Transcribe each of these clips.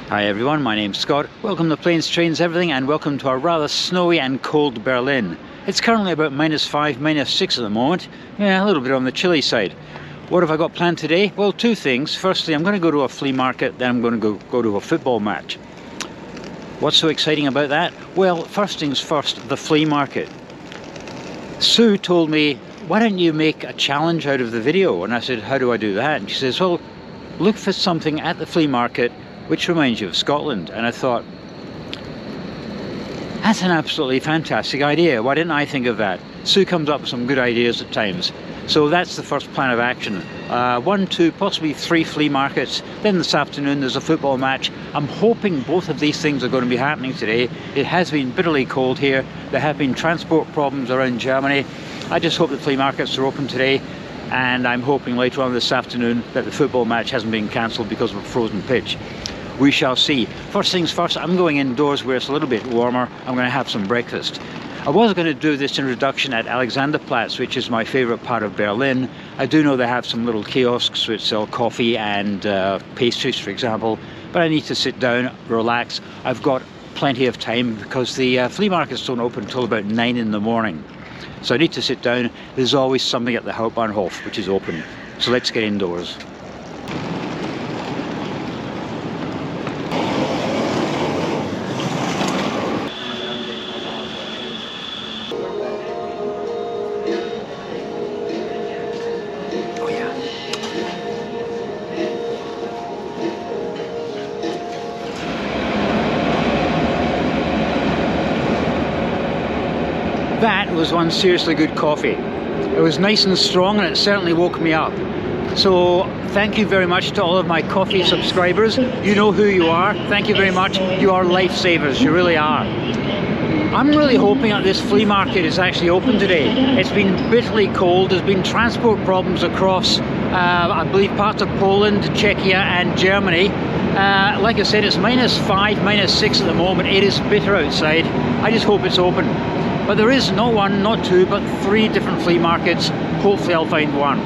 Hi everyone, my name's Scott. Welcome to Planes, Trains, Everything, and welcome to our rather snowy and cold Berlin. It's currently about -5, -6 at the moment. Yeah, a little bit on the chilly side. What have I got planned today? Well, two things. Firstly, I'm going to go to a flea market, then I'm going to go to a football match. What's so exciting about that? Well, first things first, the flea market. Sue told me, why don't you make a challenge out of the video? And I said, how do I do that? And she says, well, look for something at the flea market which reminds you of Scotland. And I thought, that's an absolutely fantastic idea. Why didn't I think of that? Sue comes up with some good ideas at times. So that's the first plan of action. 1, 2, possibly 3 flea markets. Then this afternoon there's a football match. I'm hoping both of these things are going to be happening today. It has been bitterly cold here. There have been transport problems around Germany. I just hope the flea markets are open today. And I'm hoping later on this afternoon that the football match hasn't been cancelled because of a frozen pitch. We shall see. First things first, I'm going indoors where it's a little bit warmer. I'm going to have some breakfast. I was going to do this introduction at Alexanderplatz, which is my favourite part of Berlin. I do know they have some little kiosks which sell coffee and pastries, for example, but I need to sit down, relax. I've got plenty of time because the flea markets don't open until about 9 in the morning. So I need to sit down. There's always something at the Hauptbahnhof which is open. So let's get indoors. That was one seriously good coffee. It was nice and strong and it certainly woke me up. So thank you very much to all of my coffee subscribers. You know who you are. Thank you very much. You are lifesavers. You really are. I'm really hoping that this flea market is actually open today. It's been bitterly cold. There's been transport problems across, I believe, parts of Poland, Czechia and Germany. Like I said, it's -5, -6 at the moment. It is bitter outside. I just hope it's open. But there is not 1, not 2, but 3 different flea markets. Hopefully I'll find one.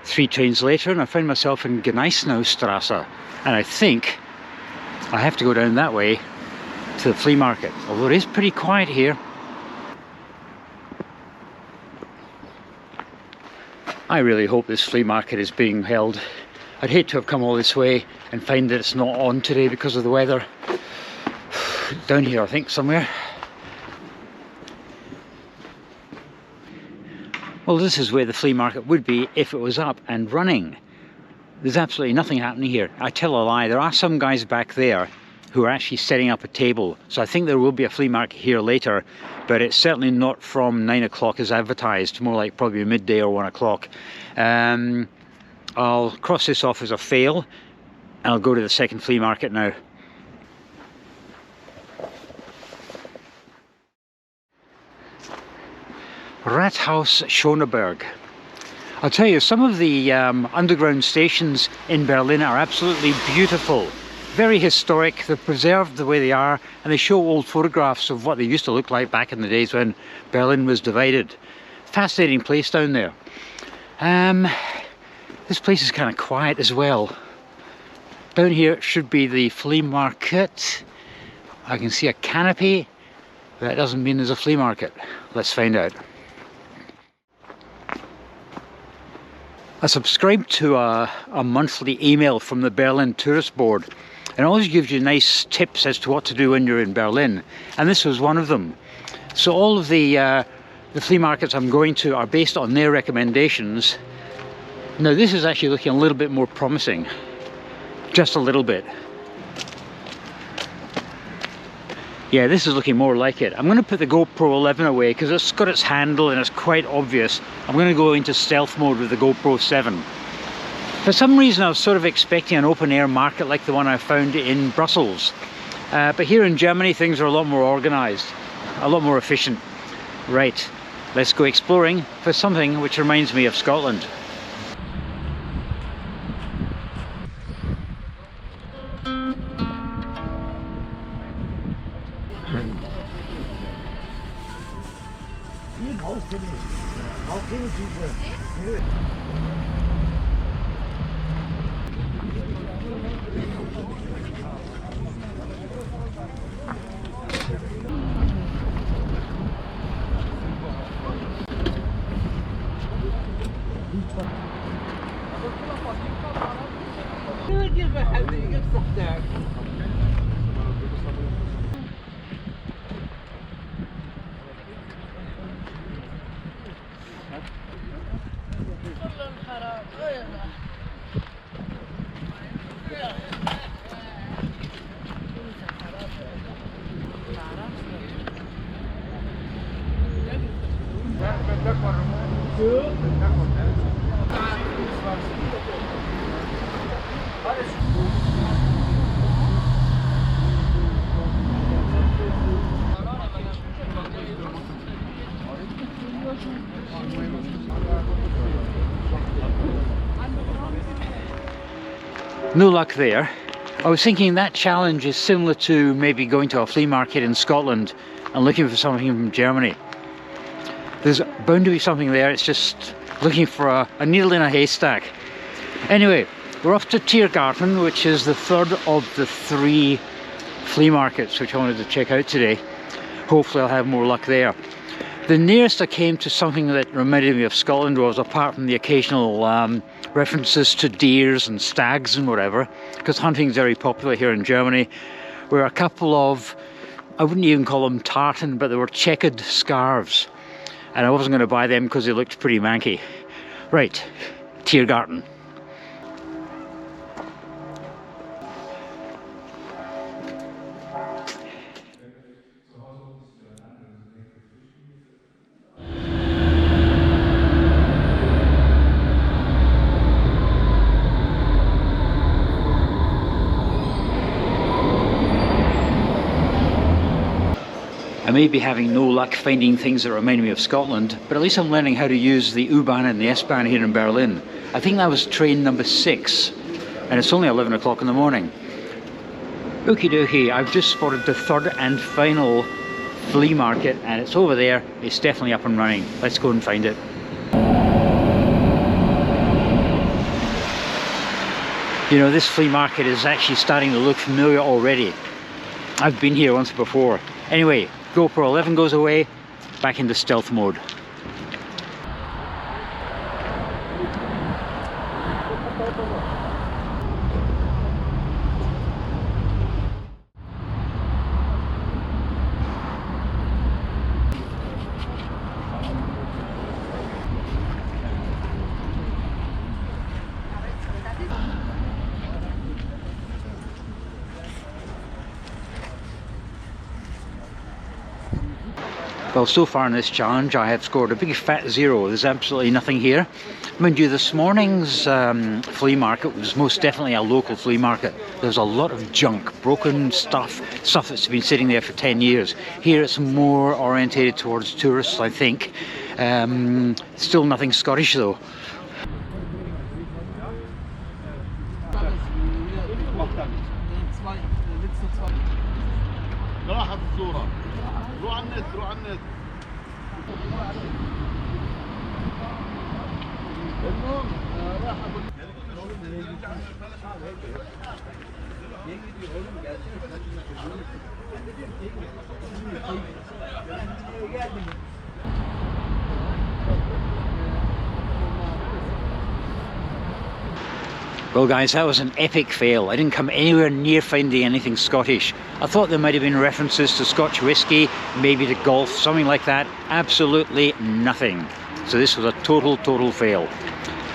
Three trains later and I find myself in Strasse, and I think I have to go down that way to the flea market, although it is pretty quiet here. I really hope this flea market is being held. I'd hate to have come all this way and find that it's not on today because of the weather. Down here I think somewhere. Well, this is where the flea market would be if it was up and running. There's absolutely nothing happening here. I tell a lie, there are some guys back there who are actually setting up a table. So I think there will be a flea market here later, but it's certainly not from 9 o'clock as advertised, more like probably midday or 1 o'clock. I'll cross this off as a fail and I'll go to the second flea market now. Rathaus Schoneberg. I'll tell you, some of the underground stations in Berlin are absolutely beautiful. Very historic, they're preserved the way they are, and they show old photographs of what they used to look like back in the days when Berlin was divided. Fascinating place down there. This place is kind of quiet as well. Down here should be the flea market. I can see a canopy. That doesn't mean there's a flea market. Let's find out. I subscribed to a monthly email from the Berlin Tourist Board, and it always gives you nice tips as to what to do when you're in Berlin, and this was one of them. So all of the flea markets I'm going to are based on their recommendations. Now this is actually looking a little bit more promising, just a little bit. Yeah, this is looking more like it. I'm going to put the GoPro 11 away because it's got its handle and it's quite obvious. I'm going to go into stealth mode with the GoPro 7. For some reason I was sort of expecting an open air market like the one I found in Brussels. But here in Germany things are a lot more organised, a lot more efficient. Right, let's go exploring for something which reminds me of Scotland. No luck there. I was thinking that challenge is similar to maybe going to a flea market in Scotland and looking for something from Germany. There's bound to be something there, it's just looking for a needle in a haystack. Anyway, we're off to Tiergarten, which is the third of the 3 flea markets which I wanted to check out today. Hopefully I'll have more luck there. The nearest I came to something that reminded me of Scotland was, apart from the occasional references to deers and stags and whatever, because hunting is very popular here in Germany, were a couple of, I wouldn't even call them tartan, but they were checkered scarves. And I wasn't going to buy them because they looked pretty manky. Right, Tiergarten. I may be having no luck finding things that remind me of Scotland, but at least I'm learning how to use the U-Bahn and the S-Bahn here in Berlin. I think that was train number 6, and it's only 11 o'clock in the morning. Okie dokie, I've just spotted the third and final flea market, and it's over there. It's definitely up and running. Let's go and find it. You know, this flea market is actually starting to look familiar already. I've been here once before. Anyway, GoPro 11 goes away, back into stealth mode. Well, so far in this challenge I have scored a big fat 0. There's absolutely nothing here. Mind you, this morning's flea market was most definitely a local flea market. There's a lot of junk, broken stuff that's been sitting there for 10 years. Here it's more orientated towards tourists, I think. Still nothing Scottish though. Well guys, that was an epic fail. I didn't come anywhere near finding anything Scottish. I thought there might have been references to Scotch whisky, maybe to golf, something like that. Absolutely nothing. So this was a total fail.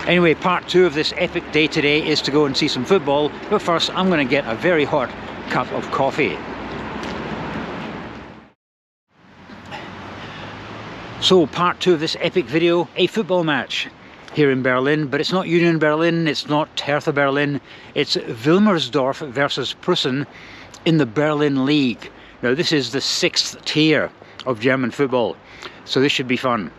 Anyway, part 2 of this epic day today is to go and see some football, but first I'm going to get a very hot cup of coffee. So part 2 of this epic video, a football match here in Berlin, but it's not Union Berlin, it's not Hertha Berlin, it's Wilmersdorf versus Preussen in the Berlin League. Now this is the 6th tier of German football, so this should be fun.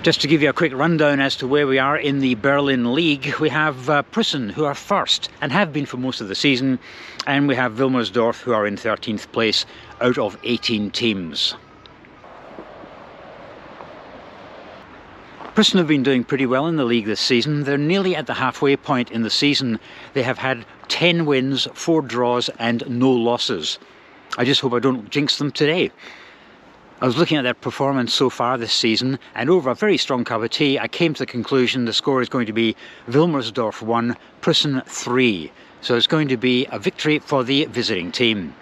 Just to give you a quick rundown as to where we are in the Berlin League, we have Preussen, who are first and have been for most of the season, and we have Wilmersdorf, who are in 13th place out of 18 teams. Preussen have been doing pretty well in the league this season. They're nearly at the halfway point in the season. They have had 10 wins, 4 draws and no losses. I just hope I don't jinx them today. I was looking at their performance so far this season, and over a very strong cup of tea I came to the conclusion the score is going to be Wilmersdorf 1, Preussen 3. So it's going to be a victory for the visiting team.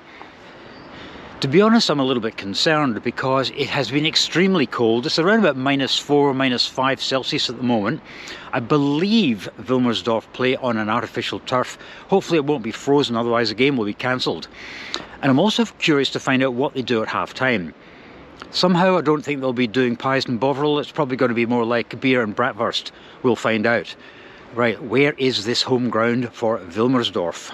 To be honest, I'm a little bit concerned because it has been extremely cold. It's around about -4, -5 Celsius at the moment. I believe Wilmersdorf play on an artificial turf. Hopefully it won't be frozen, otherwise the game will be cancelled. And I'm also curious to find out what they do at half-time. Somehow I don't think they'll be doing pies and bovril. It's probably going to be more like beer and bratwurst. We'll find out. Right, where is this home ground for Wilmersdorf?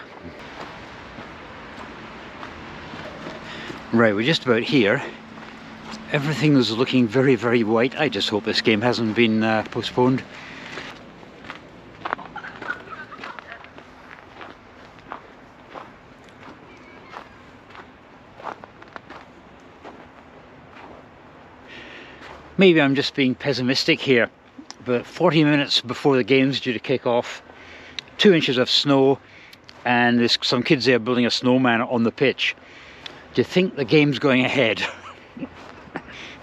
Right, we're just about here. Everything is looking very white. I just hope this game hasn't been postponed. Maybe I'm just being pessimistic here, but 40 minutes before the game's due to kick off, 2 inches of snow, and there's some kids there building a snowman on the pitch. Do you think the game's going ahead?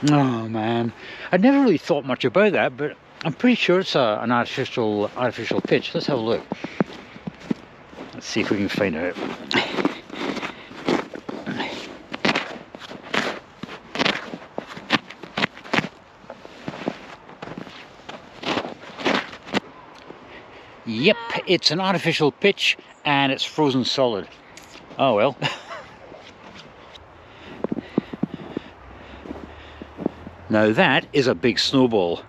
Oh man, I'd never really thought much about that, but I'm pretty sure it's an artificial pitch. Let's have a look. Let's see if we can find out. Yep, it's an artificial pitch and it's frozen solid. Oh well. Now that is a big snowball.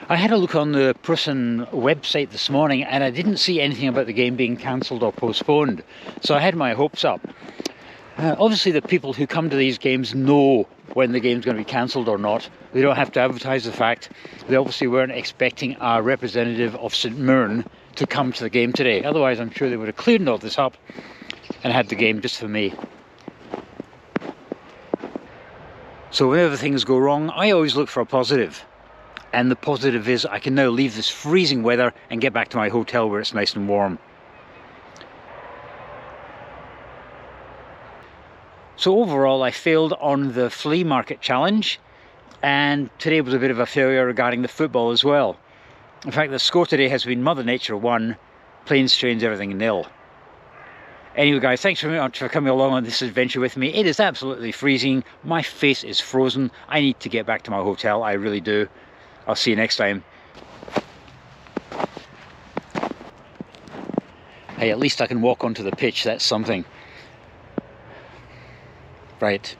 I had a look on the Preussen website this morning and I didn't see anything about the game being cancelled or postponed, so I had my hopes up. Obviously the people who come to these games know when the game's going to be cancelled or not. They don't have to advertise the fact. They obviously weren't expecting a representative of St Mirren to come to the game today. Otherwise I'm sure they would have cleared all this up and had the game just for me. So whenever things go wrong, I always look for a positive. And the positive is I can now leave this freezing weather and get back to my hotel where it's nice and warm. So overall I failed on the flea market challenge, and today was a bit of a failure regarding the football as well. In fact, the score today has been Mother Nature 1, Planes, Trains, Everything 0. Anyway guys, thanks very much for coming along on this adventure with me. It is absolutely freezing, my face is frozen, I need to get back to my hotel, I really do. I'll see you next time. Hey, at least I can walk onto the pitch, that's something. Right.